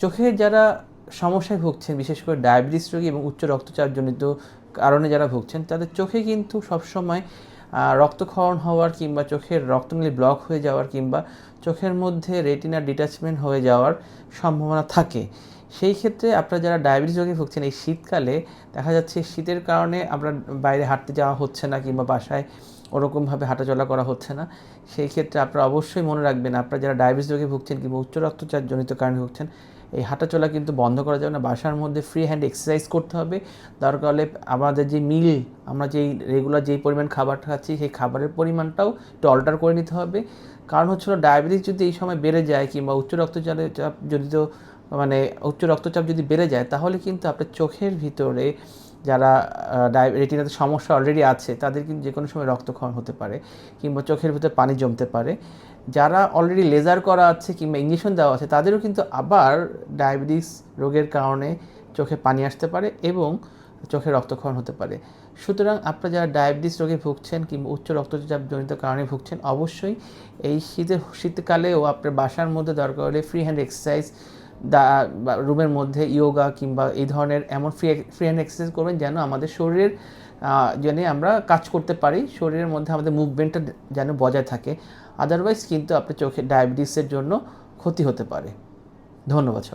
চোখে যারা সমস্যায় ভুগছেন, বিশেষ করে ডায়াবেটিস রোগী এবং উচ্চ রক্তচাপজনিত কারণে যারা ভুগছেন, তাদের চোখে কিন্তু সবসময় রক্তক্ষরণ হওয়ার কিংবা চোখের রক্তনালী ব্লক হয়ে যাওয়ার কিংবা চোখের মধ্যে রেটিনার ডিটাচমেন্ট হয়ে যাওয়ার সম্ভাবনা থাকে। সেই ক্ষেত্রে আপনারা যারা ডায়াবেটিস রোগে ভুগছেন, এই শীতকালে দেখা যাচ্ছে শীতের কারণে আমরা বাইরে হাঁটতে যাওয়া হচ্ছে না কিংবা বাসায় ওরকমভাবে হাঁটাচলা করা হচ্ছে না। সেই ক্ষেত্রে আপনারা অবশ্যই মনে রাখবেন, আপনারা যারা ডায়াবেটিস রোগে ভুগছেন কিংবা উচ্চ রক্তচাপজনিত কারণে ভুগছেন, এই হাঁটাচলা কিন্তু বন্ধ করা যাবে না। বাসার মধ্যে ফ্রি হ্যান্ড এক্সারসাইজ করতে হবে। দরকার হলে আমাদের যে মিল, আমরা যেই রেগুলার যেই পরিমাণ খাবার খাচ্ছি, সেই খাবারের পরিমাণটাও একটু অল্টার করে নিতে হবে। কারণ হচ্ছিল ডায়াবেটিস যদি এই সময় বেড়ে যায় কিংবা উচ্চ রক্তচাপ জনিত উচ্চ রক্তচাপ যদি বেড়ে যায়, তাহলে কিন্তু আপনার চোখের ভিতরে যারা রেটিনাতে সমস্যা অলরেডি আছে, তাদের কিন্তু যে কোনো সময় রক্তক্ষরণ হতে পারে কিংবা চোখের ভিতরে পানি জমতে পারে। যারা অলরেডি লেজার করা আছে কিংবা ইঞ্জেকশন দেওয়া আছে, তাদেরও কিন্তু আবার ডায়াবেটিস রোগের কারণে চোখে পানি আসতে পারে এবং চোখে রক্তক্ষরণ হতে পারে। সুতরাং আপনারা যারা ডায়াবেটিস রোগে ভুগছেন কিংবা উচ্চ রক্তচাপজনিত কারণে ভুগছেন, অবশ্যই এই শীতকালেও আপনার বাসার মধ্যে দরকার হলে ফ্রি হ্যান্ড এক্সারসাইজ, রুমের মধ্যে ইয়োগা কিংবা এই ধরনের এমন ফ্রি হ্যান্ড এক্সারসাইজ করবেন যেন আমাদের শরীরের যেন আমরা কাজ করতে পারি, শরীরের মধ্যে আমাদের মুভমেন্টটা যেন বজায় থাকে। আদারওয়াইজ কিন্তু আপনার চোখে ডায়াবেটিসের জন্য ক্ষতি হতে পারে। ধন্যবাদ সবাই।